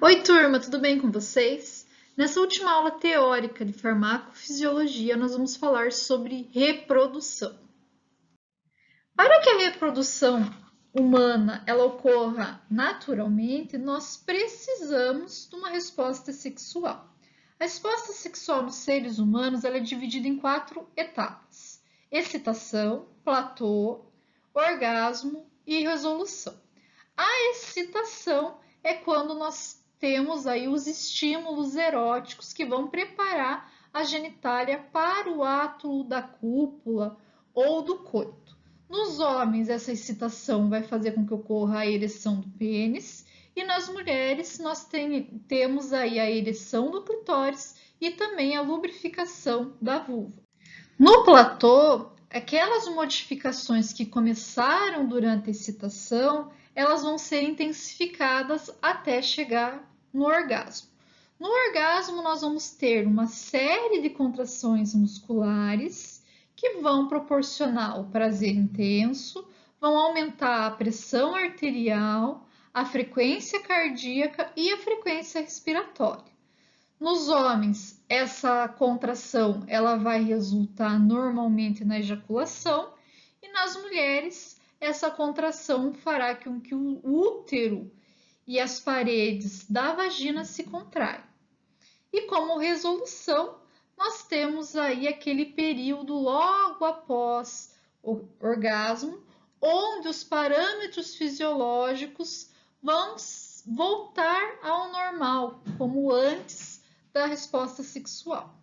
Oi, turma, tudo bem com vocês? Nessa última aula teórica de farmacofisiologia, nós vamos falar sobre reprodução. Para que a reprodução humana ela ocorra naturalmente, nós precisamos de uma resposta sexual. A resposta sexual nos seres humanos ela é dividida em 4 etapas: excitação, platô, orgasmo e resolução. A excitação é quando nós temos aí os estímulos eróticos que vão preparar a genitália para o ato da cópula ou do coito. Nos homens, essa excitação vai fazer com que ocorra a ereção do pênis, e nas mulheres nós temos aí a ereção do clitóris e também a lubrificação da vulva. No platô, aquelas modificações que começaram durante a excitação, elas vão ser intensificadas até chegar no orgasmo. No orgasmo, nós vamos ter uma série de contrações musculares que vão proporcionar o prazer intenso, vão aumentar a pressão arterial, a frequência cardíaca e a frequência respiratória. Nos homens, essa contração ela vai resultar normalmente na ejaculação, e nas mulheres, essa contração fará com que o útero e as paredes da vagina se contraem. E como resolução, nós temos aí aquele período logo após o orgasmo, onde os parâmetros fisiológicos vão voltar ao normal, como antes da resposta sexual.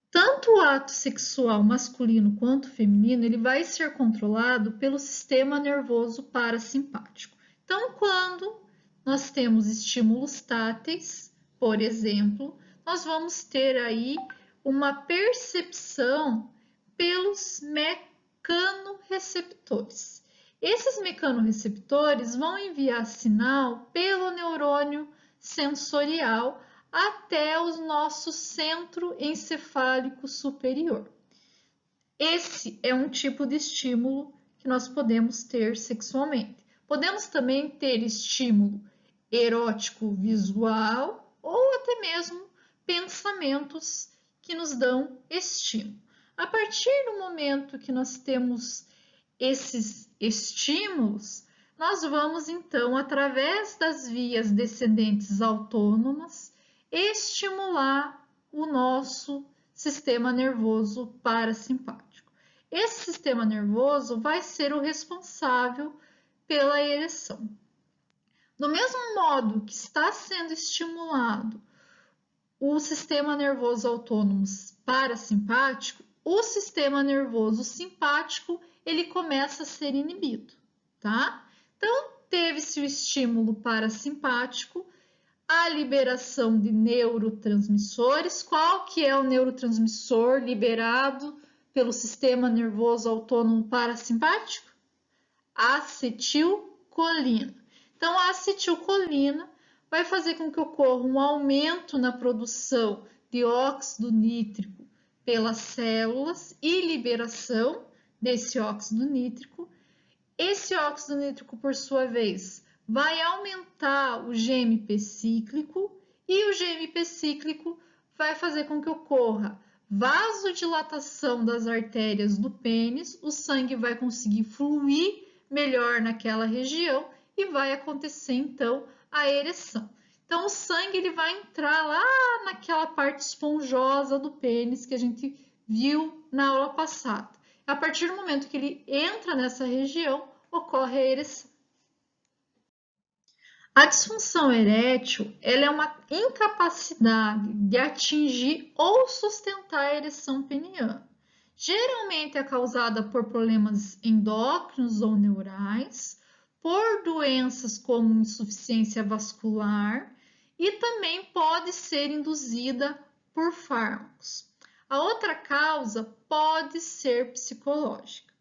Tanto o ato sexual masculino quanto feminino, ele vai ser controlado pelo sistema nervoso parasimpático. Então, quando nós temos estímulos táteis, por exemplo, nós vamos ter aí uma percepção pelos mecanorreceptores. Esses mecanorreceptores vão enviar sinal pelo neurônio sensorial até o nosso centro encefálico superior. Esse é um tipo de estímulo que nós podemos ter sexualmente. Podemos também ter estímulo erótico visual ou até mesmo pensamentos que nos dão estímulo. A partir do momento que nós temos esses estímulos, nós vamos então, através das vias descendentes autônomas, estimular o nosso sistema nervoso parasimpático. Esse sistema nervoso vai ser o responsável pela ereção. Do mesmo modo que está sendo estimulado o sistema nervoso autônomo parasimpático, o sistema nervoso simpático ele começa a ser inibido, tá? Então, teve-se o estímulo parasimpático, a liberação de neurotransmissores. Qual que é o neurotransmissor liberado pelo sistema nervoso autônomo parasimpático? Acetilcolina. Então, a acetilcolina vai fazer com que ocorra um aumento na produção de óxido nítrico pelas células e liberação desse óxido nítrico. Esse óxido nítrico, por sua vez, vai aumentar o GMP cíclico, e o GMP cíclico vai fazer com que ocorra vasodilatação das artérias do pênis, o sangue vai conseguir fluir melhor naquela região e vai acontecer então a ereção. Então o sangue ele vai entrar lá naquela parte esponjosa do pênis que a gente viu na aula passada. A partir do momento que ele entra nessa região, ocorre a ereção. A disfunção erétil ela é uma incapacidade de atingir ou sustentar a ereção peniana. Geralmente é causada por problemas endócrinos ou neurais, por doenças como insuficiência vascular, e também pode ser induzida por fármacos. A outra causa pode ser psicológica.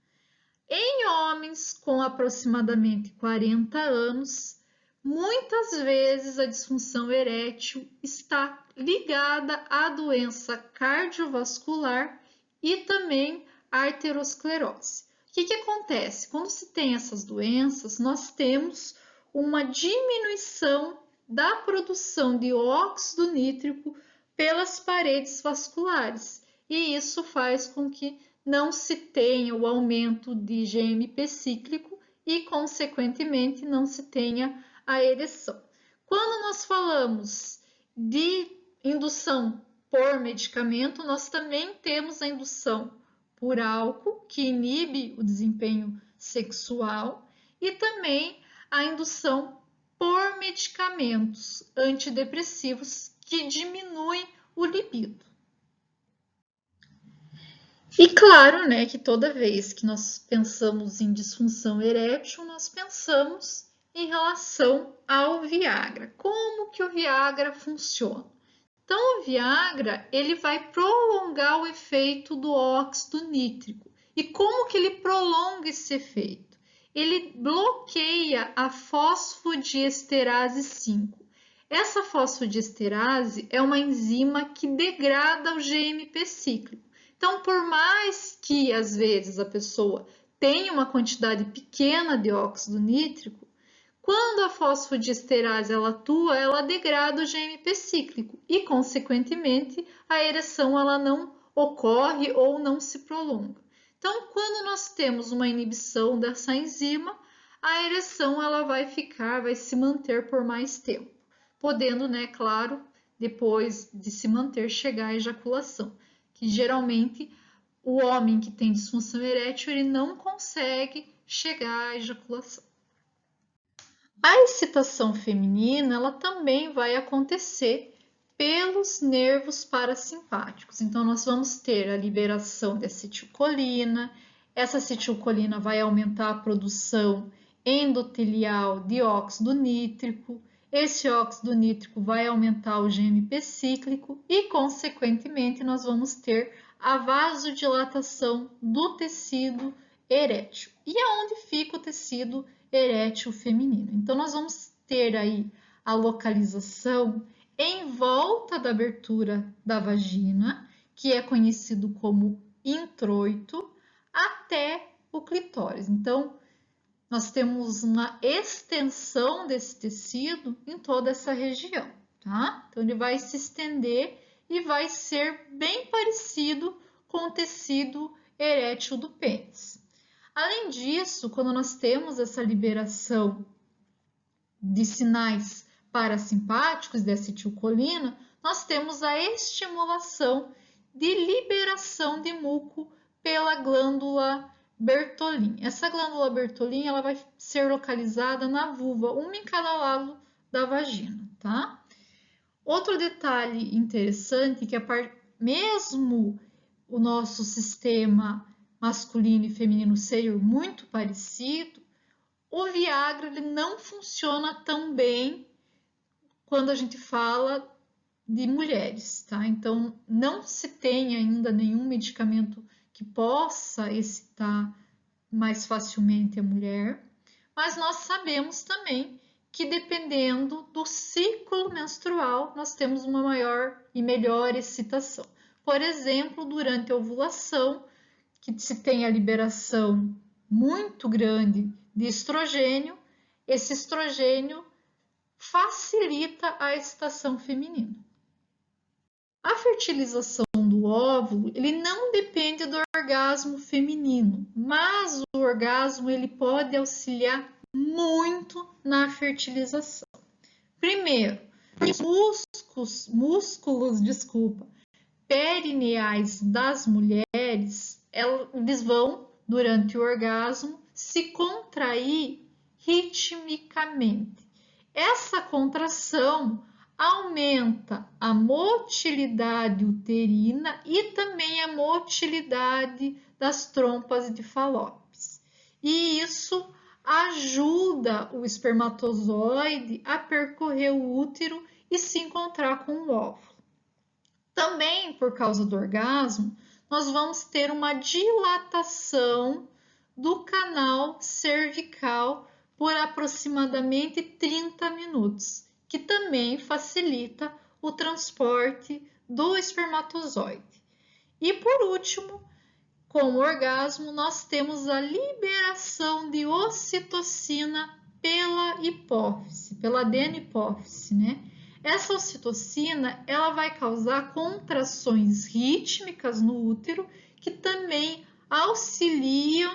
Em homens com aproximadamente 40 anos, muitas vezes a disfunção erétil está ligada à doença cardiovascular e também à arteriosclerose. O que acontece? Quando se tem essas doenças, nós temos uma diminuição da produção de óxido nítrico pelas paredes vasculares. E isso faz com que não se tenha o aumento de GMP cíclico e, consequentemente, não se tenha a ereção. Quando nós falamos de indução por medicamento, nós também temos a indução por álcool, que inibe o desempenho sexual, e também a indução por medicamentos antidepressivos que diminuem o libido. E claro, né, que toda vez que nós pensamos em disfunção erétil, nós pensamos em relação ao Viagra. Como que o Viagra funciona? Então, o Viagra, ele vai prolongar o efeito do óxido nítrico. E como que ele prolonga esse efeito? Ele bloqueia a fosfodiesterase 5. Essa fosfodiesterase é uma enzima que degrada o GMP cíclico. Então, por mais que às vezes a pessoa tenha uma quantidade pequena de óxido nítrico, quando a fosfodiesterase ela atua, ela degrada o GMP cíclico e, consequentemente, a ereção ela não ocorre ou não se prolonga. Então, quando nós temos uma inibição dessa enzima, a ereção ela vai se manter por mais tempo, podendo, né, claro, depois de se manter, chegar à ejaculação, que geralmente o homem que tem disfunção erétil ele não consegue chegar à ejaculação. A excitação feminina ela também vai acontecer pelos nervos parasimpáticos. Então, nós vamos ter a liberação de acetilcolina. Essa acetilcolina vai aumentar a produção endotelial de óxido nítrico. Esse óxido nítrico vai aumentar o GMP cíclico e, consequentemente, nós vamos ter a vasodilatação do tecido erétil. E aonde fica o tecido erétil feminino? Então, nós vamos ter aí a localização em volta da abertura da vagina, que é conhecido como introito, até o clitóris. Então, nós temos uma extensão desse tecido em toda essa região, tá? Então, ele vai se estender e vai ser bem parecido com o tecido erétil do pênis. Além disso, quando nós temos essa liberação de sinais parasimpáticos de acetilcolina, nós temos a estimulação de liberação de muco pela glândula Bertolin. Essa glândula Bertolin ela vai ser localizada na vulva, uma em cada lado da vagina, tá? Outro detalhe interessante que mesmo o nosso sistema masculino e feminino ser muito parecido, o Viagra ele não funciona tão bem quando a gente fala de mulheres, tá? Então, não se tem ainda nenhum medicamento que possa excitar mais facilmente a mulher, mas nós sabemos também que dependendo do ciclo menstrual, nós temos uma maior e melhor excitação. Por exemplo, durante a ovulação, que se tem a liberação muito grande de estrogênio, esse estrogênio facilita a excitação feminina. A fertilização do óvulo, ele não depende do orgasmo feminino, mas o orgasmo ele pode auxiliar muito na fertilização. Primeiro, os músculos perineais das mulheres, eles vão, durante o orgasmo, se contrair ritmicamente. Essa contração aumenta a motilidade uterina e também a motilidade das trompas de Falópis. E isso ajuda o espermatozoide a percorrer o útero e se encontrar com o óvulo. Também, por causa do orgasmo, nós vamos ter uma dilatação do canal cervical por aproximadamente 30 minutos, que também facilita o transporte do espermatozoide. E por último, com o orgasmo, nós temos a liberação de ocitocina pela hipófise, pela adenopófise, né? Essa ocitocina, ela vai causar contrações rítmicas no útero, que também auxiliam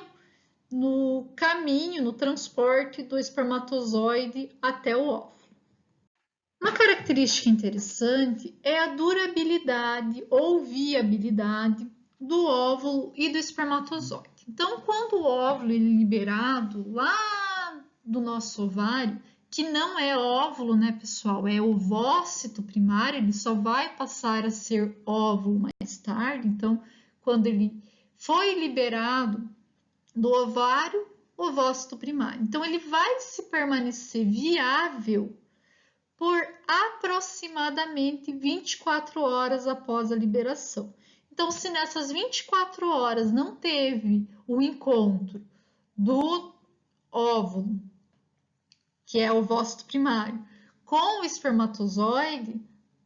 no caminho, no transporte do espermatozoide até o óvulo. Uma característica interessante é a durabilidade ou viabilidade do óvulo e do espermatozoide. Então, quando o óvulo é liberado lá do nosso ovário, que não é óvulo, né, pessoal? É ovócito primário, ele só vai passar a ser óvulo mais tarde. Então, quando ele foi liberado do ovário, ovócito primário. Então, ele vai se permanecer viável por aproximadamente 24 horas após a liberação. Então, se nessas 24 horas não teve o encontro do óvulo, que é o ovócito primário, com o espermatozoide,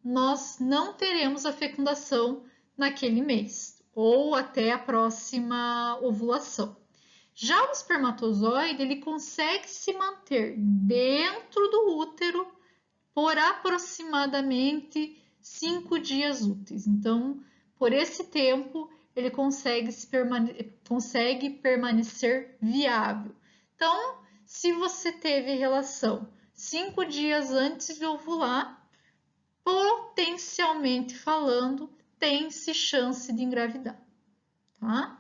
nós não teremos a fecundação naquele mês ou até a próxima ovulação. Já o espermatozoide, ele consegue se manter dentro do útero por aproximadamente 5 dias úteis. Então, por esse tempo, ele consegue permanecer viável. Então, se você teve relação 5 dias antes de ovular, potencialmente falando, tem-se chance de engravidar, tá?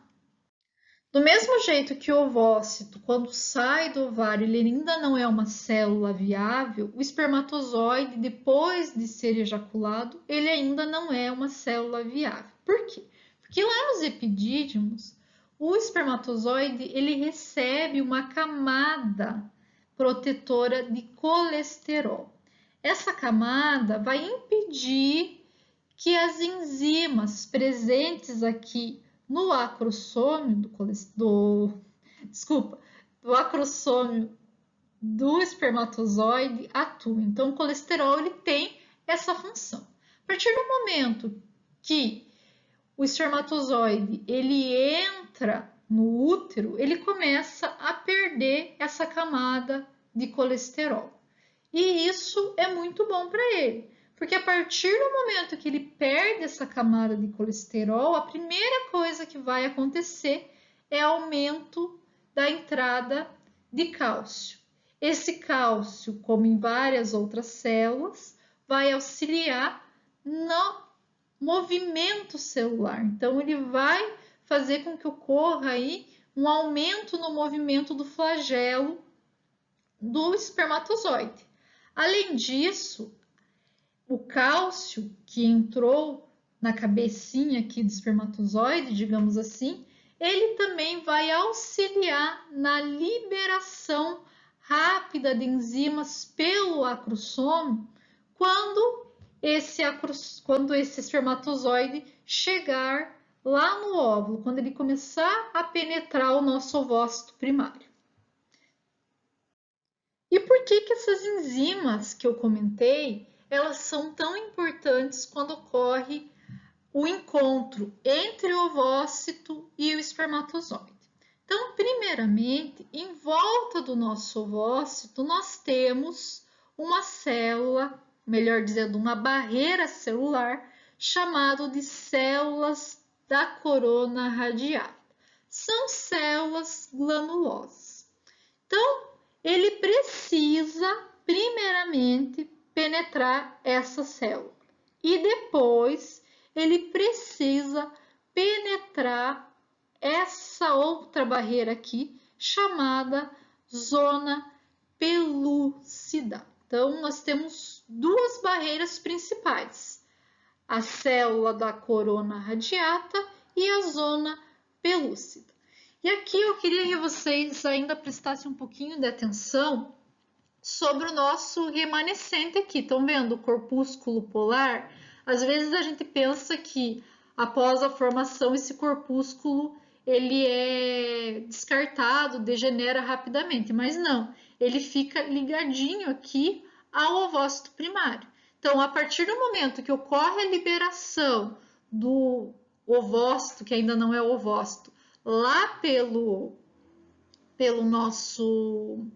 Do mesmo jeito que o ovócito, quando sai do ovário, ele ainda não é uma célula viável, o espermatozoide, depois de ser ejaculado, ele ainda não é uma célula viável. Por quê? Porque lá nos epidídimos, o espermatozoide ele recebe uma camada protetora de colesterol. Essa camada vai impedir que as enzimas presentes aqui no acrossômio do acrossômio do espermatozoide atuem. Então, o colesterol ele tem essa função. A partir do momento que o espermatozoide ele entra no útero, ele começa a perder essa camada de colesterol. E isso é muito bom para ele, porque a partir do momento que ele perde essa camada de colesterol, a primeira coisa que vai acontecer é aumento da entrada de cálcio. Esse cálcio, como em várias outras células, vai auxiliar no movimento celular. Então, ele vai fazer com que ocorra aí um aumento no movimento do flagelo do espermatozoide. Além disso, o cálcio que entrou na cabecinha aqui do espermatozoide, digamos assim, ele também vai auxiliar na liberação rápida de enzimas pelo acrossômio quando esse espermatozoide chegar lá no óvulo, quando ele começar a penetrar o nosso ovócito primário. E por que essas enzimas que eu comentei, elas são tão importantes quando ocorre o encontro entre o ovócito e o espermatozoide? Então, primeiramente, em volta do nosso ovócito, nós temos uma célula, melhor dizendo, uma barreira celular, chamada de células da corona radiata. São células glanulosas. Então, ele precisa, primeiramente, penetrar essa célula. E depois, ele precisa penetrar essa outra barreira aqui, chamada zona pelúcida. Então, nós temos duas barreiras principais: a célula da corona radiata e a zona pelúcida. E aqui eu queria que vocês ainda prestassem um pouquinho de atenção sobre o nosso remanescente aqui. Estão vendo o corpúsculo polar? Às vezes a gente pensa que após a formação esse corpúsculo ele é descartado, degenera rapidamente, mas não, ele fica ligadinho aqui ao ovócito primário. Então, a partir do momento que ocorre a liberação do ovócito, que ainda não é o ovócito, lá pelo nosso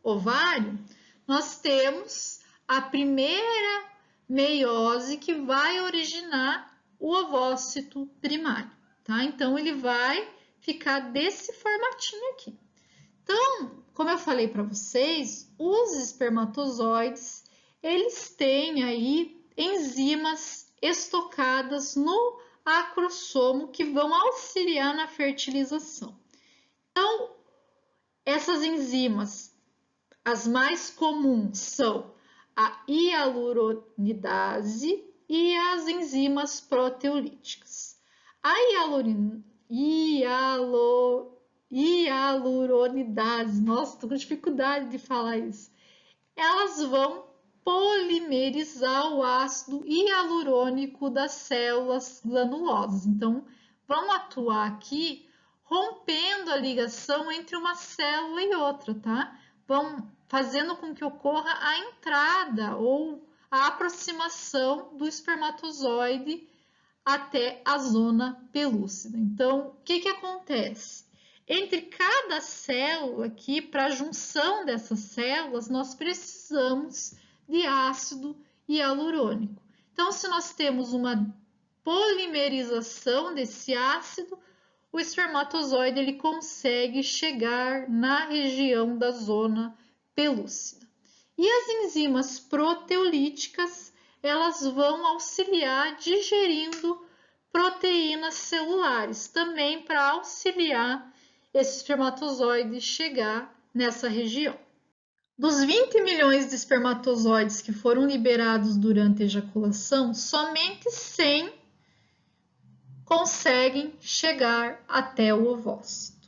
ovário, nós temos a primeira meiose que vai originar o ovócito primário, tá? Então, ele vai ficar desse formatinho aqui. Então, como eu falei para vocês, os espermatozoides, eles têm aí enzimas estocadas no acrossomo que vão auxiliar na fertilização. Então, essas enzimas, as mais comuns são a hialuronidase e as enzimas proteolíticas. A hialuronidase, nossa, tô com dificuldade de falar isso. Elas vão polimerizar o ácido hialurônico das células glanulosas. Então, vão atuar aqui rompendo a ligação entre uma célula e outra, tá? Vão fazendo com que ocorra a entrada ou a aproximação do espermatozoide até a zona pelúcida. Então, o que acontece? Entre cada célula aqui, para a junção dessas células, nós precisamos de ácido hialurônico. Então, se nós temos uma polimerização desse ácido, o espermatozoide ele consegue chegar na região da zona pelúcida. E as enzimas proteolíticas, elas vão auxiliar digerindo proteínas celulares, também para auxiliar esse espermatozoide chegar nessa região. Dos 20 milhões de espermatozoides que foram liberados durante a ejaculação, somente 100 conseguem chegar até o ovócito.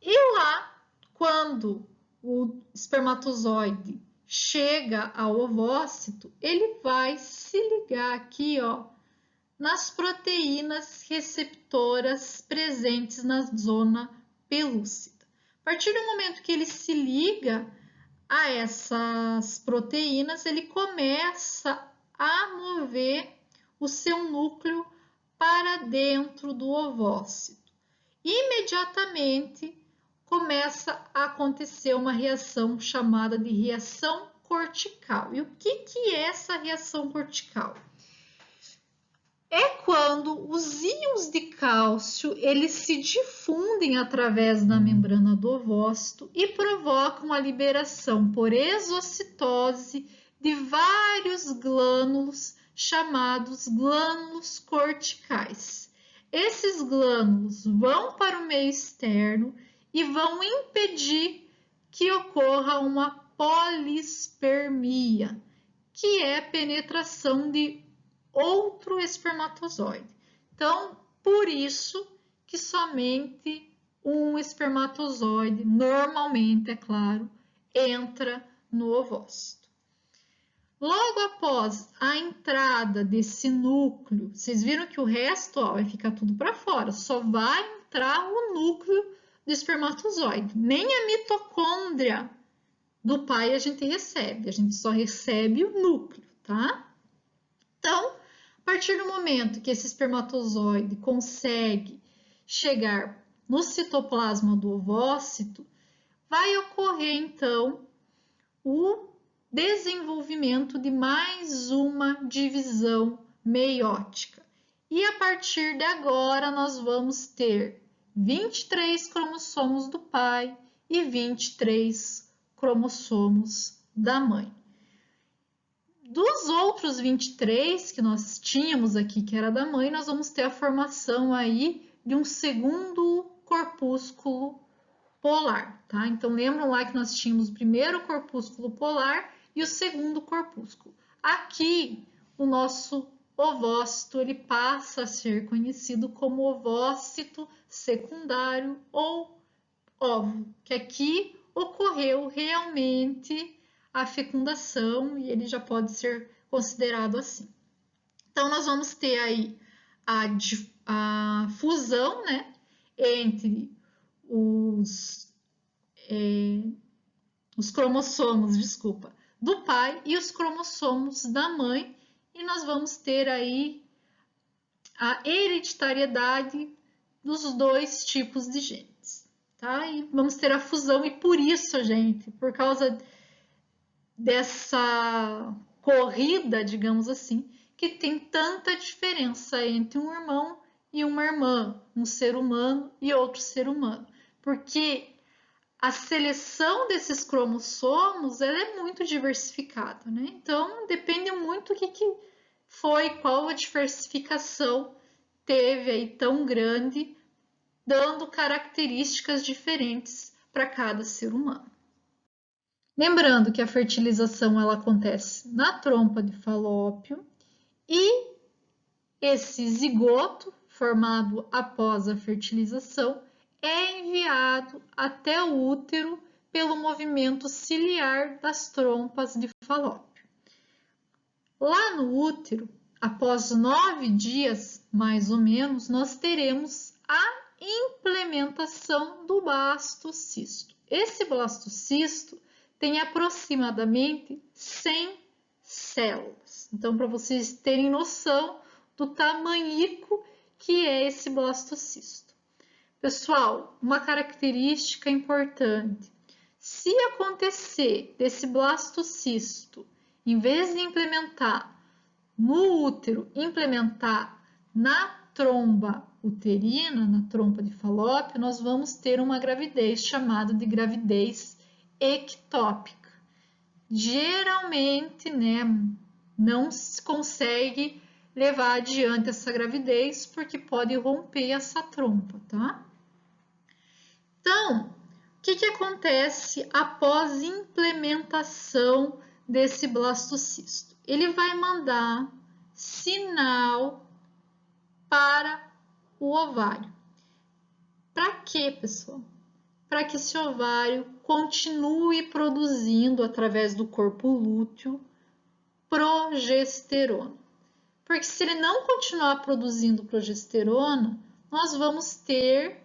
E lá, quando o espermatozoide chega ao ovócito, ele vai se ligar aqui, ó, nas proteínas receptoras presentes na zona pelúcida. A partir do momento que ele se liga a essas proteínas, ele começa a mover o seu núcleo para dentro do ovócito. Imediatamente começa a acontecer uma reação chamada de reação cortical. E o que é essa reação cortical? É quando os íons de cálcio eles se difundem através da membrana do ovócito e provocam a liberação por exocitose de vários glânulos chamados glânulos corticais. Esses glânulos vão para o meio externo e vão impedir que ocorra uma polispermia, que é a penetração de outro espermatozoide. Então, por isso que somente um espermatozoide, normalmente, é claro, entra no ovócito. Logo após a entrada desse núcleo, vocês viram que o resto ó, vai ficar tudo para fora, só vai entrar o núcleo do espermatozoide. Nem a mitocôndria do pai a gente só recebe o núcleo, tá? Então, a partir do momento que esse espermatozoide consegue chegar no citoplasma do ovócito, vai ocorrer então o desenvolvimento de mais uma divisão meiótica. E a partir de agora nós vamos ter 23 cromossomos do pai e 23 cromossomos da mãe. Dos outros 23 que nós tínhamos aqui, que era da mãe, nós vamos ter a formação aí de um segundo corpúsculo polar, tá? Então, lembram lá que nós tínhamos o primeiro corpúsculo polar e o segundo corpúsculo. Aqui, o nosso ovócito, ele passa a ser conhecido como ovócito secundário ou óvulo, que aqui ocorreu realmente a fecundação e ele já pode ser considerado assim. Então, nós vamos ter aí a fusão, né, entre os cromossomos, do pai e os cromossomos da mãe, e nós vamos ter aí a hereditariedade dos dois tipos de genes. tá? E vamos ter a fusão, e por isso, gente, por causa dessa corrida, digamos assim, que tem tanta diferença entre um irmão e uma irmã, um ser humano e outro ser humano, porque a seleção desses cromossomos ela é muito diversificada, né? Então depende muito o que foi, qual a diversificação teve aí tão grande, dando características diferentes para cada ser humano. Lembrando que a fertilização ela acontece na trompa de falópio e esse zigoto formado após a fertilização é enviado até o útero pelo movimento ciliar das trompas de falópio. Lá no útero, após 9 dias, mais ou menos, nós teremos a implementação do blastocisto. Esse blastocisto tem aproximadamente 100 células. Então, para vocês terem noção do tamanhico que é esse blastocisto. Pessoal, uma característica importante. Se acontecer desse blastocisto, em vez de implementar no útero, implementar na tromba uterina, na trompa de falópio, nós vamos ter uma gravidez chamada de gravidez ectópica. Geralmente, né, não se consegue levar adiante essa gravidez porque pode romper essa trompa, tá? Então, o que acontece após implementação desse blastocisto? Ele vai mandar sinal para o ovário. Para quê, pessoal? Para que esse ovário continue produzindo, através do corpo lúteo, progesterona. Porque se ele não continuar produzindo progesterona, nós vamos ter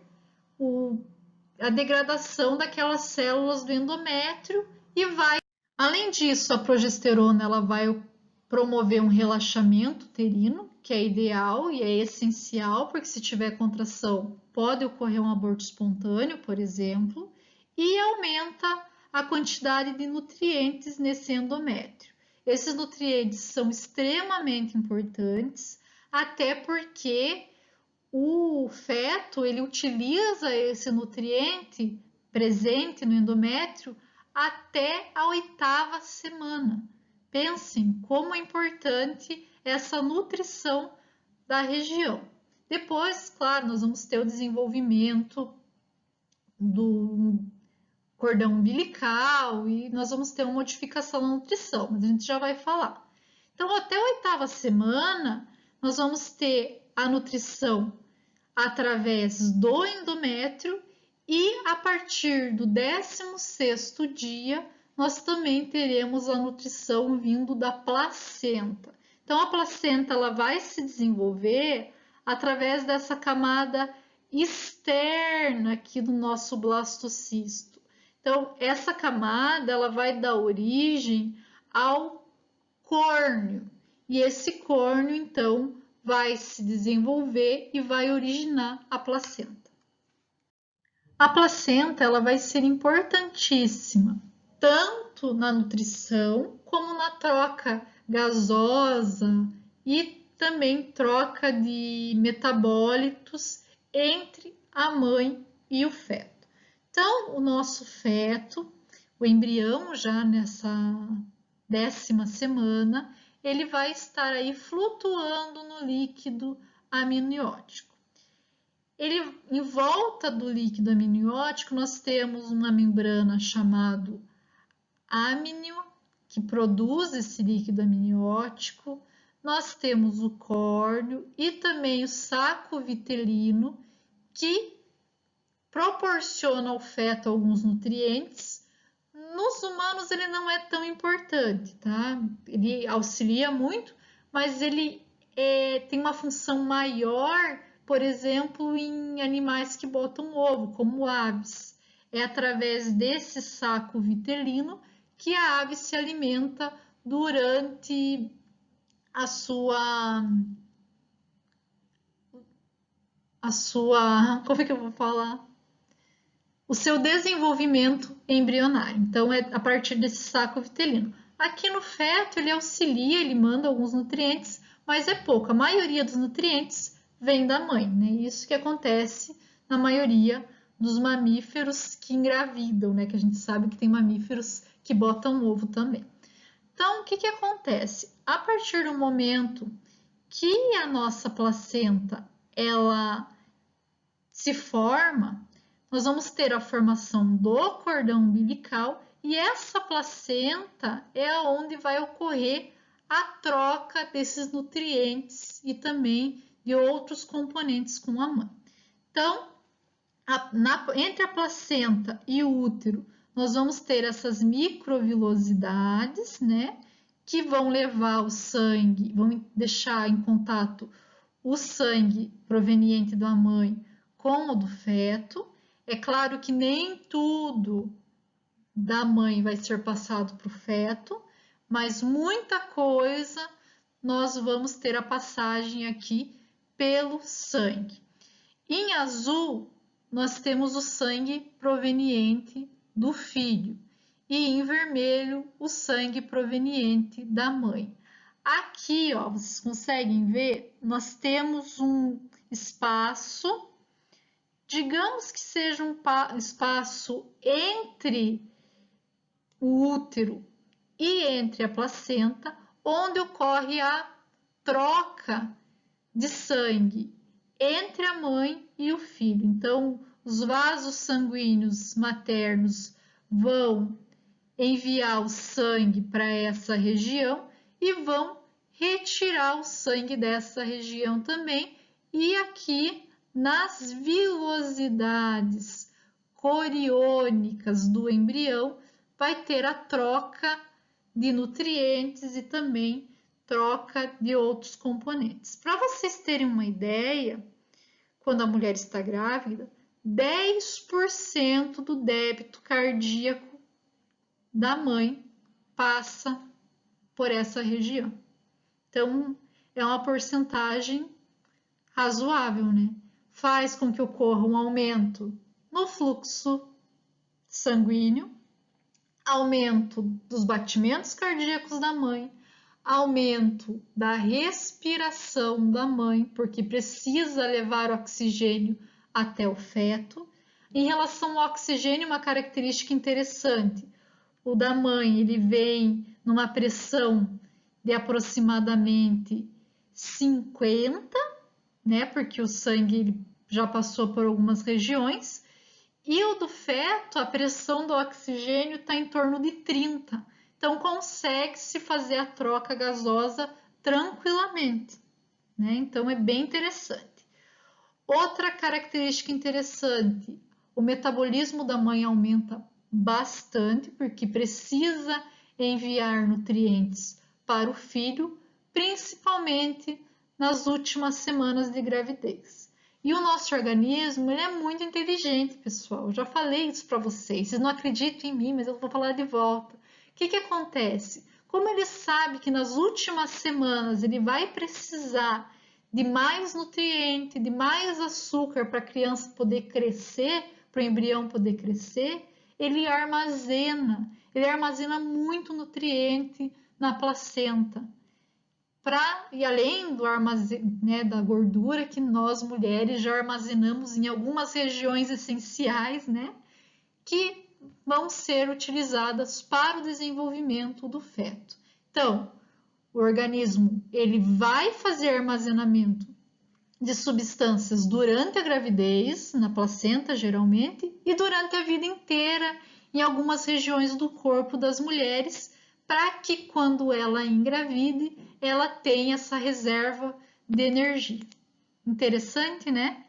a degradação daquelas células do endométrio e vai. Além disso, a progesterona ela vai promover um relaxamento uterino, que é ideal e é essencial, porque se tiver contração, pode ocorrer um aborto espontâneo, por exemplo, e aumenta a quantidade de nutrientes nesse endométrio. Esses nutrientes são extremamente importantes, até porque o feto ele utiliza esse nutriente presente no endométrio até a 8ª semana. Pensem como é importante essa nutrição da região. Depois, claro, nós vamos ter o desenvolvimento do cordão umbilical e nós vamos ter uma modificação na nutrição, mas a gente já vai falar. Então, até a 8ª semana, nós vamos ter a nutrição através do endométrio e a partir do 16º dia, nós também teremos a nutrição vindo da placenta. Então, a placenta ela vai se desenvolver através dessa camada externa aqui do nosso blastocisto. Então, essa camada ela vai dar origem ao córneo. E esse córneo, então, vai se desenvolver e vai originar a placenta. A placenta ela vai ser importantíssima, tanto na nutrição como na troca gasosa e também troca de metabólitos entre a mãe e o feto. Então, o nosso feto, o embrião já nessa 10ª semana, ele vai estar aí flutuando no líquido amniótico. Ele, em volta do líquido amniótico, nós temos uma membrana chamada amnio, que produz esse líquido amniótico. Nós temos o córneo e também o saco vitelino, que proporciona ao feto alguns nutrientes. Nos humanos ele não é tão importante, tá? Ele auxilia muito, mas ele tem uma função maior, por exemplo, em animais que botam ovo, como aves. É através desse saco vitelino que a ave se alimenta durante a sua, como é que eu vou falar? o seu desenvolvimento embrionário. Então, é a partir desse saco vitelino. Aqui no feto, ele auxilia, ele manda alguns nutrientes, mas é pouco. A maioria dos nutrientes vem da mãe, né? Isso que acontece na maioria dos mamíferos que engravidam, né? Que a gente sabe que tem mamíferos que botam ovo também. Então, o que que acontece? A partir do momento que a nossa placenta, ela se forma, nós vamos ter a formação do cordão umbilical e essa placenta é onde vai ocorrer a troca desses nutrientes e também de outros componentes com a mãe. Então, entre a placenta e o útero, nós vamos ter essas microvilosidades, né? Que vão levar o sangue, vão deixar em contato o sangue proveniente da mãe com o do feto. É claro que nem tudo da mãe vai ser passado para o feto, mas muita coisa nós vamos ter a passagem aqui pelo sangue. Em azul, nós temos o sangue proveniente do filho e em vermelho o sangue proveniente da mãe. Aqui, ó, vocês conseguem ver, nós temos um espaço, digamos que seja um espaço entre o útero e entre a placenta, onde ocorre a troca de sangue entre a mãe e o filho. Então, os vasos sanguíneos maternos vão enviar o sangue para essa região e vão retirar o sangue dessa região também. E aqui nas vilosidades coriônicas do embrião vai ter a troca de nutrientes e também troca de outros componentes. Para vocês terem uma ideia, quando a mulher está grávida, 10% do débito cardíaco da mãe passa por essa região. Então, é uma porcentagem razoável, né? Faz com que ocorra um aumento no fluxo sanguíneo, aumento dos batimentos cardíacos da mãe, aumento da respiração da mãe, porque precisa levar oxigênio até o feto. Em relação ao oxigênio, uma característica interessante, o da mãe, ele vem numa pressão de aproximadamente 50, né, porque o sangue já passou por algumas regiões, e o do feto, a pressão do oxigênio está em torno de 30. Então, consegue-se fazer a troca gasosa tranquilamente, né? Então, é bem interessante. Outra característica interessante, o metabolismo da mãe aumenta bastante, porque precisa enviar nutrientes para o filho, principalmente nas últimas semanas de gravidez. E o nosso organismo, ele é muito inteligente, pessoal. Eu já falei isso para vocês. Vocês não acreditam em mim, mas eu vou falar de volta. O que que acontece? Como ele sabe que nas últimas semanas ele vai precisar de mais nutriente, de mais açúcar para a criança poder crescer, para o embrião poder crescer, ele armazena muito nutriente na placenta. E além do né, da gordura que nós mulheres já armazenamos em algumas regiões essenciais, né, que vão ser utilizadas para o desenvolvimento do feto. Então, o organismo ele vai fazer armazenamento de substâncias durante a gravidez, na placenta geralmente, e durante a vida inteira em algumas regiões do corpo das mulheres, para que quando ela engravide, ela tenha essa reserva de energia. Interessante, né?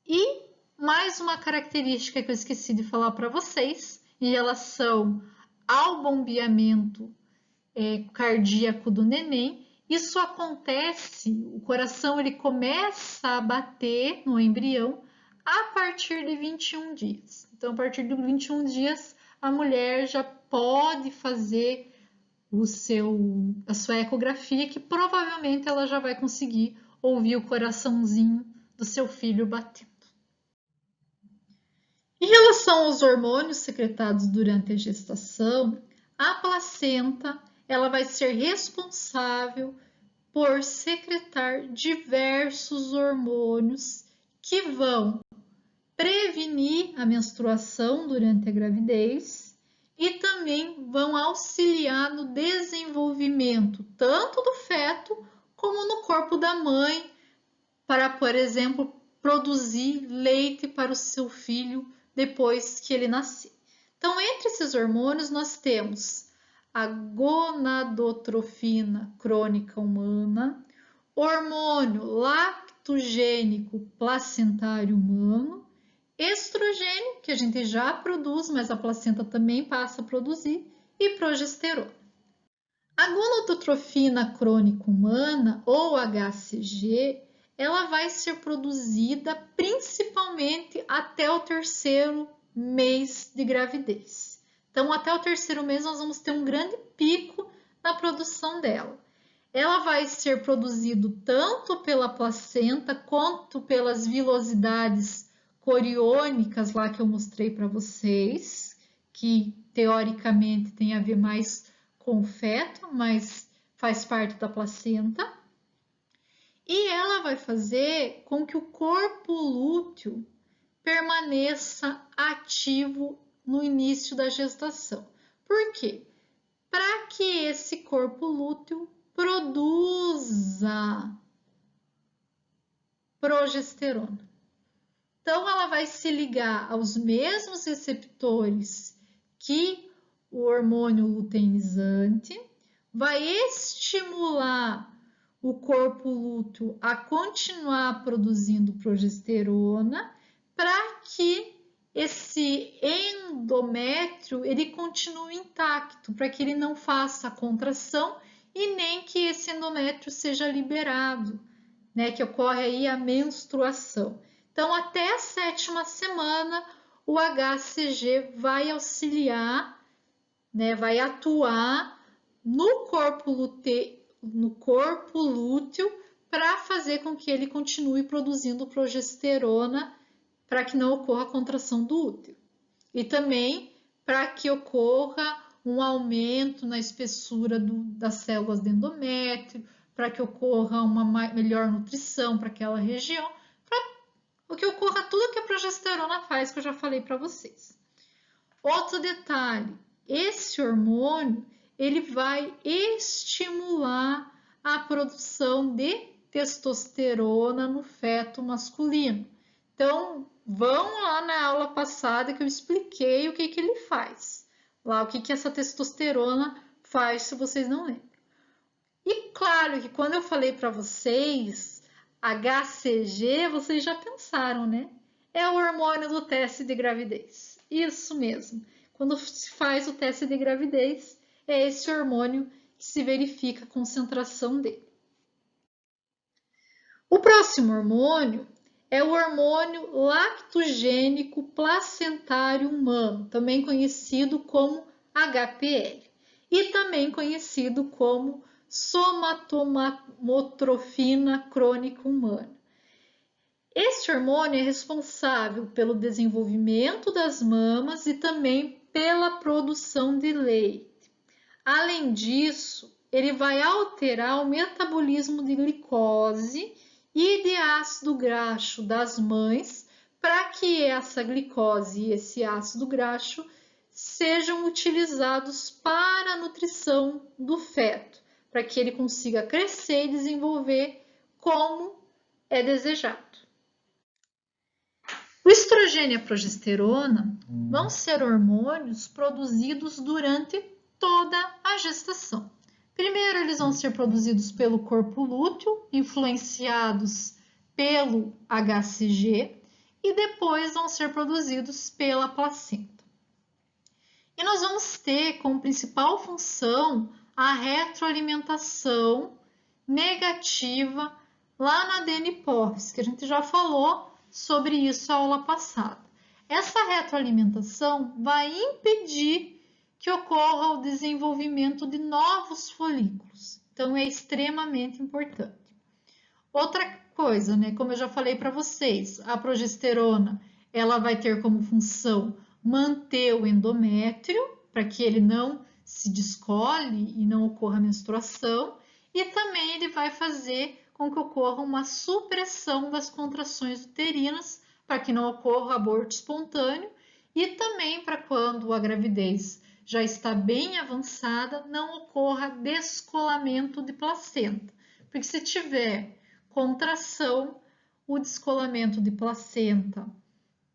E mais uma característica que eu esqueci de falar para vocês, em relação ao bombeamento cardíaco do neném, isso acontece, o coração ele começa a bater no embrião a partir de 21 dias. Então, a partir de 21 dias, a mulher já pode fazer a sua ecografia, que provavelmente ela já vai conseguir ouvir o coraçãozinho do seu filho batendo. Em relação aos hormônios secretados durante a gestação, a placenta ela vai ser responsável por secretar diversos hormônios que vão prevenir a menstruação durante a gravidez e também vão auxiliar no desenvolvimento tanto do feto como no corpo da mãe, para, por exemplo, produzir leite para o seu filho depois que ele nascer. Então, entre esses hormônios, nós temos a gonadotrofina crônica humana, hormônio lactogênico placentário humano, estrogênio, que a gente já produz, mas a placenta também passa a produzir, e progesterona. A gonadotrofina crônica humana, ou HCG, ela vai ser produzida principalmente até o terceiro mês de gravidez. Então, até o terceiro mês, nós vamos ter um grande pico na produção dela. Ela vai ser produzida tanto pela placenta quanto pelas vilosidades coriônicas lá que eu mostrei para vocês, que teoricamente tem a ver mais com o feto, mas faz parte da placenta. E ela vai fazer com que o corpo lúteo permaneça ativo no início da gestação. Por quê? Para que esse corpo lúteo produza progesterona. Então, ela vai se ligar aos mesmos receptores que o hormônio luteinizante, vai estimular o corpo lúteo a continuar produzindo progesterona para que esse endométrio ele continue intacto, para que ele não faça a contração e nem que esse endométrio seja liberado, né, que ocorre aí a menstruação. Então, até a 7ª semana, o HCG vai auxiliar, né, vai atuar no corpo lúteo para fazer com que ele continue produzindo progesterona para que não ocorra a contração do útero. E também para que ocorra um aumento na espessura das células do endométrio, para que ocorra uma melhor nutrição para aquela região, para que ocorra tudo que a progesterona faz, que eu já falei para vocês. Outro detalhe, esse hormônio ele vai estimular a produção de testosterona no feto masculino. Então, vão lá na aula passada que eu expliquei o que ele faz. Lá, o que essa testosterona faz, se vocês não lembram. E claro que quando eu falei para vocês HCG, vocês já pensaram, né? É o hormônio do teste de gravidez. Isso mesmo. Quando se faz o teste de gravidez, é esse hormônio que se verifica a concentração dele. O próximo hormônio é o hormônio lactogênico placentário humano, também conhecido como HPL, e também conhecido como somatomotrofina crônica humana. Este hormônio é responsável pelo desenvolvimento das mamas e também pela produção de leite. Além disso, ele vai alterar o metabolismo de glicose e de ácido graxo das mães para que essa glicose e esse ácido graxo sejam utilizados para a nutrição do feto, para que ele consiga crescer e desenvolver como é desejado. O estrogênio e a progesterona vão ser hormônios produzidos durante toda a gestação. Primeiro, eles vão ser produzidos pelo corpo lúteo, influenciados pelo HCG, e depois vão ser produzidos pela placenta. E nós vamos ter como principal função a retroalimentação negativa lá na adenipoves, que a gente já falou sobre isso na aula passada. Essa retroalimentação vai impedir que ocorra o desenvolvimento de novos folículos. Então, é extremamente importante. Outra coisa, né, como eu já falei para vocês, a progesterona ela vai ter como função manter o endométrio, para que ele não se descole e não ocorra menstruação, e também ele vai fazer com que ocorra uma supressão das contrações uterinas, para que não ocorra aborto espontâneo, e também para quando a gravidez já está bem avançada, não ocorra descolamento de placenta. Porque se tiver contração, o descolamento de placenta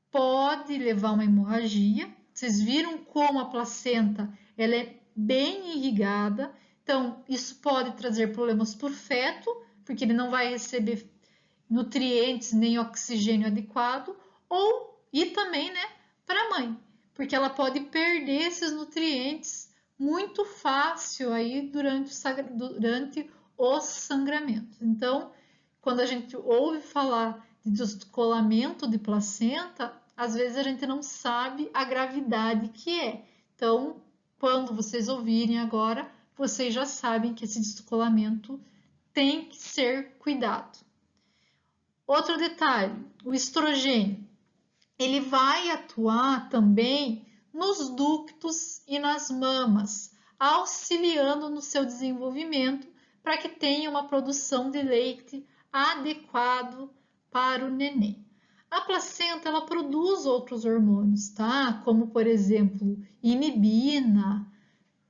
pode levar a uma hemorragia. Vocês viram como a placenta ela é bem irrigada, então isso pode trazer problemas para o feto, porque ele não vai receber nutrientes nem oxigênio adequado, e também, né, para a mãe, porque ela pode perder esses nutrientes muito fácil aí durante os sangramentos. Então, quando a gente ouve falar de descolamento de placenta, às vezes a gente não sabe a gravidade que é. Então, quando vocês ouvirem agora, vocês já sabem que esse descolamento tem que ser cuidado. Outro detalhe, o estrogênio, ele vai atuar também nos ductos e nas mamas, auxiliando no seu desenvolvimento para que tenha uma produção de leite adequado para o neném. A placenta ela produz outros hormônios, tá? Como por exemplo, inibina,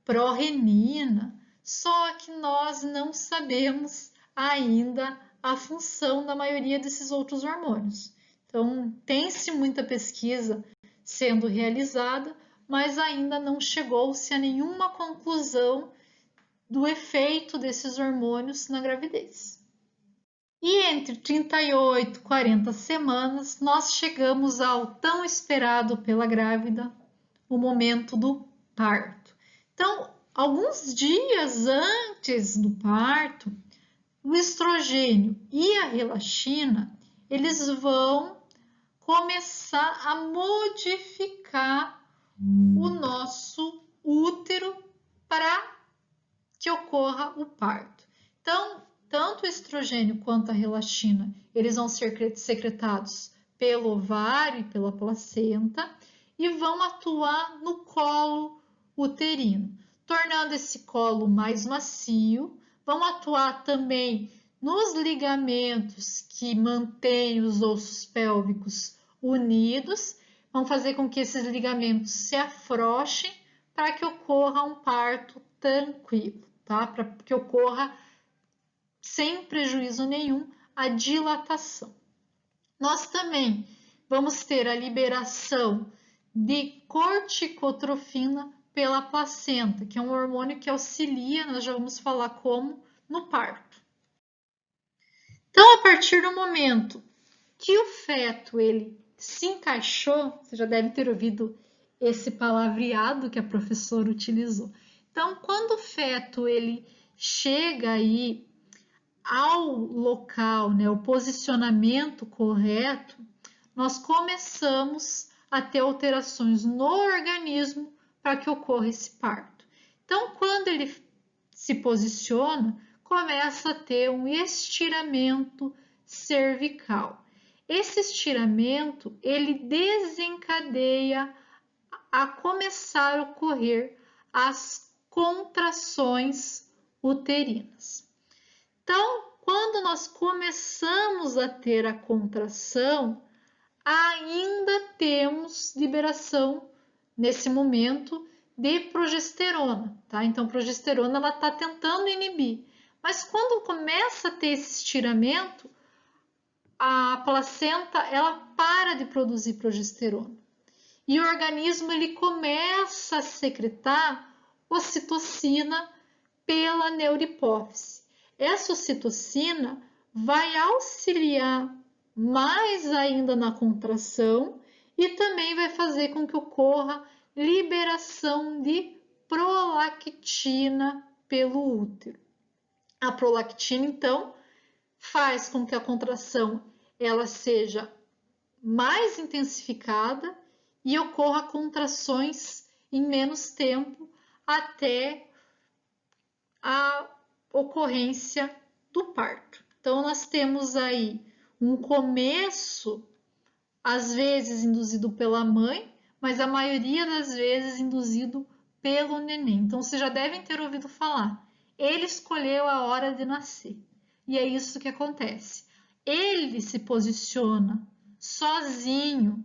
pró-renina, só que nós não sabemos ainda a função da maioria desses outros hormônios. Então, tem-se muita pesquisa sendo realizada, mas ainda não chegou-se a nenhuma conclusão do efeito desses hormônios na gravidez. E entre 38 e 40 semanas, nós chegamos ao tão esperado pela grávida, o momento do parto. Então, alguns dias antes do parto, o estrogênio e a relaxina, eles vão começar a modificar o nosso útero para que ocorra o parto. Então, tanto o estrogênio quanto a relaxina, eles vão ser secretados pelo ovário e pela placenta e vão atuar no colo uterino, tornando esse colo mais macio, vão atuar também nos ligamentos que mantêm os ossos pélvicos unidos, vão fazer com que esses ligamentos se afrouxem para que ocorra um parto tranquilo, tá? Para que ocorra sem prejuízo nenhum a dilatação. Nós também vamos ter a liberação de corticotrofina pela placenta, que é um hormônio que auxilia, nós já vamos falar como, no parto. Então, a partir do momento que o feto ele se encaixou, você já deve ter ouvido esse palavreado que a professora utilizou. Então, quando o feto ele chega aí ao local, né, o posicionamento correto, nós começamos a ter alterações no organismo para que ocorra esse parto. Então, quando ele se posiciona, começa a ter um estiramento cervical. Esse estiramento, ele desencadeia a começar a ocorrer as contrações uterinas. Então, quando nós começamos a ter a contração, ainda temos liberação nesse momento de progesterona, tá? Então, progesterona ela está tentando inibir, mas quando começa a ter esse estiramento, a placenta ela para de produzir progesterona e o organismo ele começa a secretar ocitocina pela neurihipófise. Essa ocitocina vai auxiliar mais ainda na contração e também vai fazer com que ocorra liberação de prolactina pelo útero. A prolactina, então, faz com que a contração ela seja mais intensificada e ocorra contrações em menos tempo até a ocorrência do parto. Então, nós temos aí um começo às vezes induzido pela mãe, mas a maioria das vezes induzido pelo neném. Então, vocês já devem ter ouvido falar. Ele escolheu a hora de nascer. E é isso que acontece. Ele se posiciona sozinho,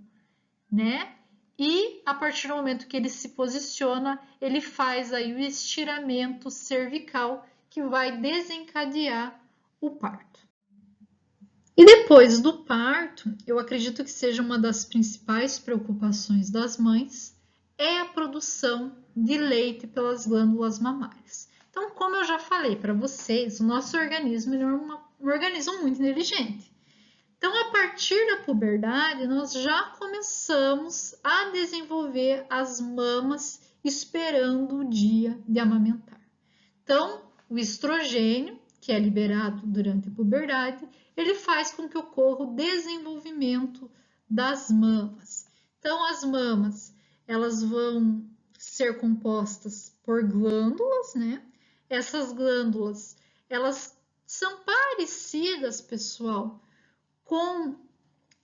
né? E a partir do momento que ele se posiciona, ele faz aí o estiramento cervical que vai desencadear o parto. E depois do parto, eu acredito que seja uma das principais preocupações das mães é a produção de leite pelas glândulas mamárias. Então, como eu já falei para vocês, o nosso organismo é um organismo muito inteligente. Então, a partir da puberdade, nós já começamos a desenvolver as mamas esperando o dia de amamentar. Então, o estrogênio, que é liberado durante a puberdade, ele faz com que ocorra o desenvolvimento das mamas. Então, as mamas, elas vão ser compostas por glândulas, né? Essas glândulas, elas são parecidas, pessoal, com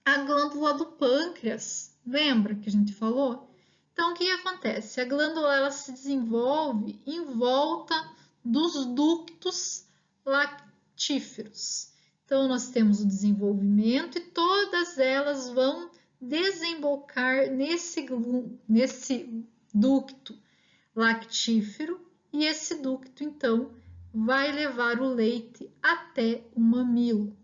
a glândula do pâncreas. Lembra que a gente falou? Então, o que acontece? A glândula ela se desenvolve em volta dos ductos lactíferos. Então, nós temos o desenvolvimento e todas elas vão desembocar nesse ducto lactífero e esse ducto, então, vai levar o leite até o mamilo.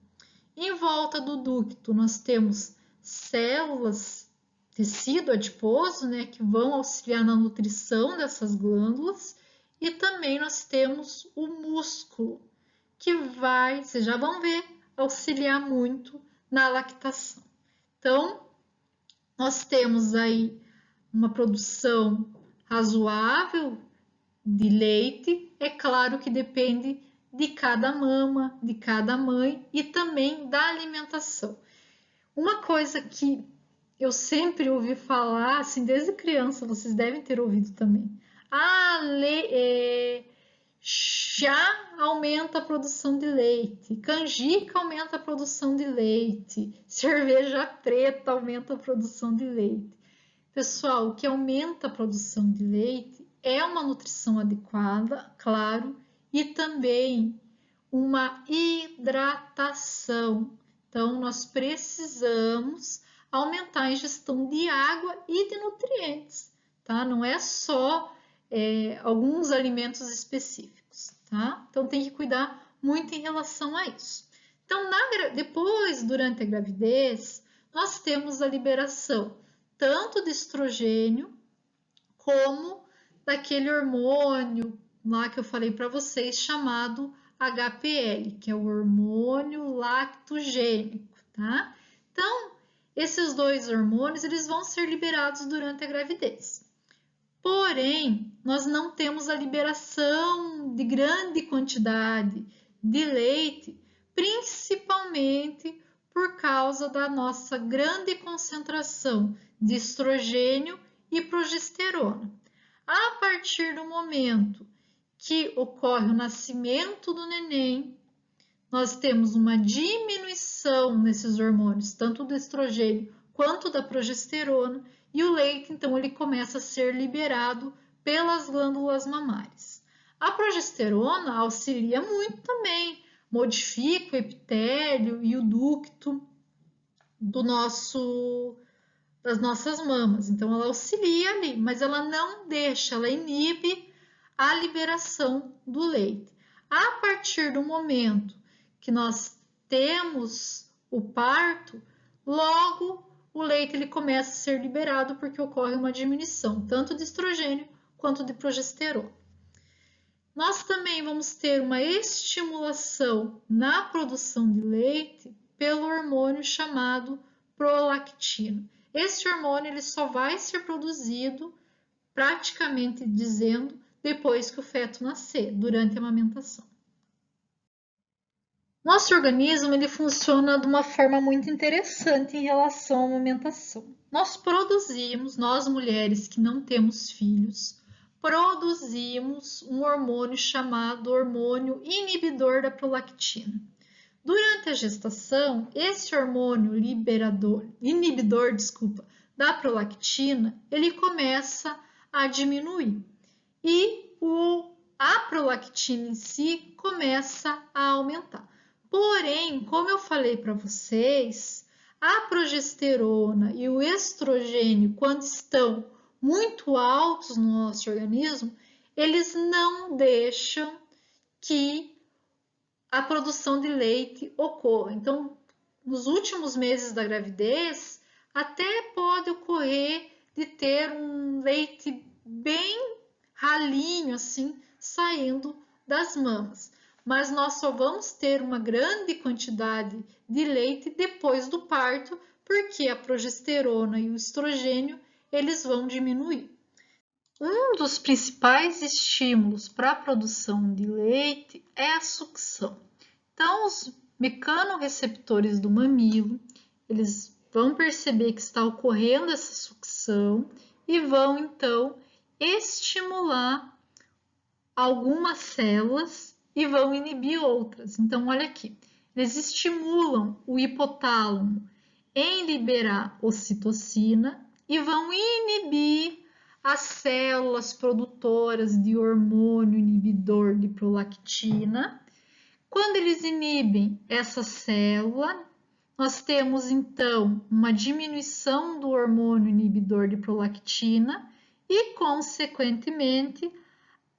Em volta do ducto, nós temos células, tecido adiposo, né, que vão auxiliar na nutrição dessas glândulas, e também nós temos o músculo, que vai, vocês já vão ver, auxiliar muito na lactação. Então, nós temos aí uma produção razoável de leite, é claro que depende de cada mama, de cada mãe e também da alimentação. Uma coisa que eu sempre ouvi falar, assim, desde criança, vocês devem ter ouvido também. Chá aumenta a produção de leite, canjica aumenta a produção de leite, cerveja preta aumenta a produção de leite. Pessoal, o que aumenta a produção de leite é uma nutrição adequada, claro, e também uma hidratação. Então, nós precisamos aumentar a ingestão de água e de nutrientes, tá? Não é só alguns alimentos específicos, tá? Então, tem que cuidar muito em relação a isso. Então, depois, durante a gravidez, nós temos a liberação tanto de estrogênio como daquele hormônio lá que eu falei para vocês, chamado HPL, que é o hormônio lactogênico, tá? Então, esses dois hormônios, eles vão ser liberados durante a gravidez. Porém, nós não temos a liberação de grande quantidade de leite, principalmente por causa da nossa grande concentração de estrogênio e progesterona. A partir do momento que ocorre o nascimento do neném, nós temos uma diminuição nesses hormônios, tanto do estrogênio quanto da progesterona, e o leite, então, ele começa a ser liberado pelas glândulas mamárias. A progesterona auxilia muito também, modifica o epitélio e o ducto das nossas mamas. Então, ela auxilia ali, mas ela não deixa, ela inibe a liberação do leite. A partir do momento que nós temos o parto, logo o leite ele começa a ser liberado porque ocorre uma diminuição tanto de estrogênio quanto de progesterona. Nós também vamos ter uma estimulação na produção de leite pelo hormônio chamado prolactina. Esse hormônio ele só vai ser produzido, praticamente dizendo, depois que o feto nascer, durante a amamentação. Nosso organismo ele funciona de uma forma muito interessante em relação à amamentação. Nós mulheres que não temos filhos, produzimos um hormônio chamado hormônio inibidor da prolactina. Durante a gestação, esse hormônio inibidor, da prolactina, ele começa a diminuir e a prolactina em si começa a aumentar. Porém, como eu falei para vocês, a progesterona e o estrogênio, quando estão muito altos no nosso organismo, eles não deixam que a produção de leite ocorra. Então, nos últimos meses da gravidez, até pode ocorrer de ter um leite bem ralinho, assim, saindo das mamas. Mas nós só vamos ter uma grande quantidade de leite depois do parto, porque a progesterona e o estrogênio, eles vão diminuir. Um dos principais estímulos para a produção de leite é a sucção. Então, os mecanorreceptores do mamilo, eles vão perceber que está ocorrendo essa sucção e vão, então, estimular algumas células e vão inibir outras. Então, olha aqui, eles estimulam o hipotálamo em liberar ocitocina e vão inibir as células produtoras de hormônio inibidor de prolactina. Quando eles inibem essa célula, nós temos então uma diminuição do hormônio inibidor de prolactina e, consequentemente,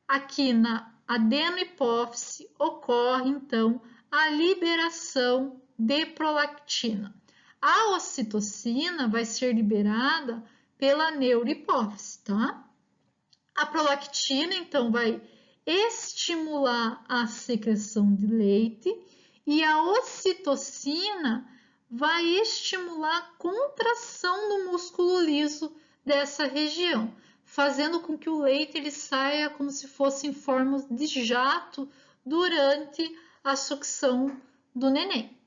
aqui na adenohipófise ocorre então a liberação de prolactina. A ocitocina vai ser liberada pela neurohipófise, tá? A prolactina então vai estimular a secreção de leite e a ocitocina vai estimular a contração do músculo liso dessa região, fazendo com que o leite ele saia como se fosse em forma de jato durante a sucção do neném.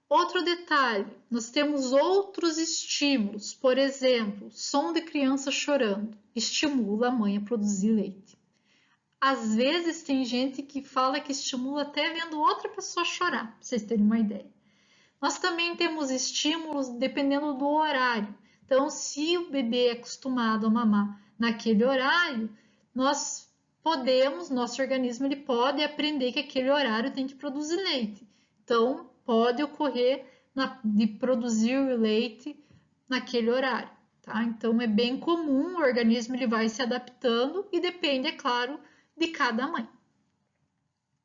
Outro detalhe, nós temos outros estímulos, por exemplo, som de criança chorando, estimula a mãe a produzir leite. Às vezes tem gente que fala que estimula até vendo outra pessoa chorar, para vocês terem uma ideia. Nós também temos estímulos dependendo do horário. Então, se o bebê é acostumado a mamar naquele horário, nosso organismo ele pode aprender que aquele horário tem que produzir leite. Então, pode ocorrer de produzir o leite naquele horário, tá? Então, é bem comum, o organismo ele vai se adaptando e depende, é claro, de cada mãe.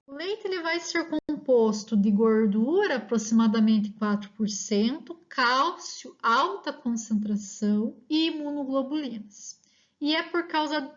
O leite ele vai ser composto de gordura, aproximadamente 4%, cálcio, alta concentração e imunoglobulinas. E é por causa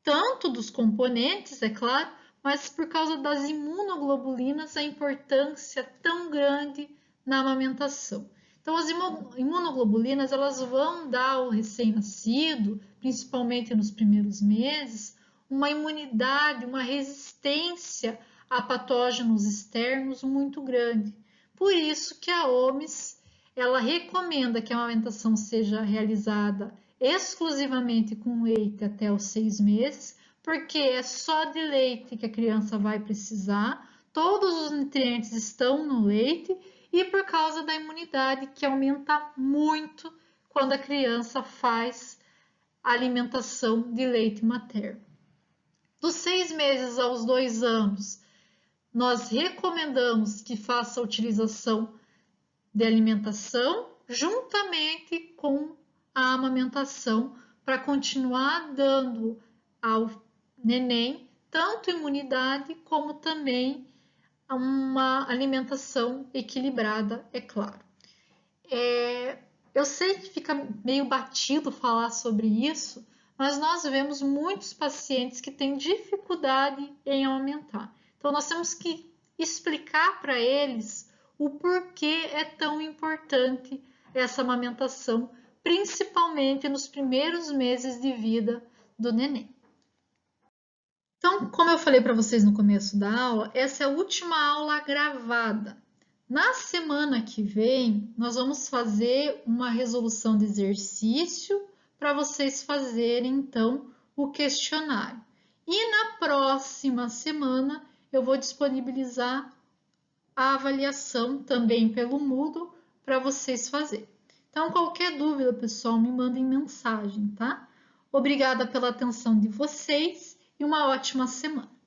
tanto dos componentes, é claro, mas por causa das imunoglobulinas, a importância tão grande na amamentação. Então, as imunoglobulinas elas vão dar ao recém-nascido, principalmente nos primeiros meses, uma imunidade, uma resistência a patógenos externos muito grande. Por isso que a OMS ela recomenda que a amamentação seja realizada exclusivamente com leite até os 6 meses, porque é só de leite que a criança vai precisar, todos os nutrientes estão no leite e por causa da imunidade que aumenta muito quando a criança faz alimentação de leite materno. Dos 6 meses aos 2 anos, nós recomendamos que faça a utilização de alimentação juntamente com a amamentação para continuar dando ao neném tanto imunidade como também uma alimentação equilibrada, é claro. Eu sei que fica meio batido falar sobre isso, mas nós vemos muitos pacientes que têm dificuldade em amamentar. Então, nós temos que explicar para eles o porquê é tão importante essa amamentação, principalmente nos primeiros meses de vida do neném. Então, como eu falei para vocês no começo da aula, essa é a última aula gravada. Na semana que vem, nós vamos fazer uma resolução de exercício para vocês fazerem, então, o questionário. E na próxima semana, eu vou disponibilizar a avaliação também pelo Moodle para vocês fazerem. Então, qualquer dúvida, pessoal, me mandem mensagem, tá? Obrigada pela atenção de vocês e uma ótima semana.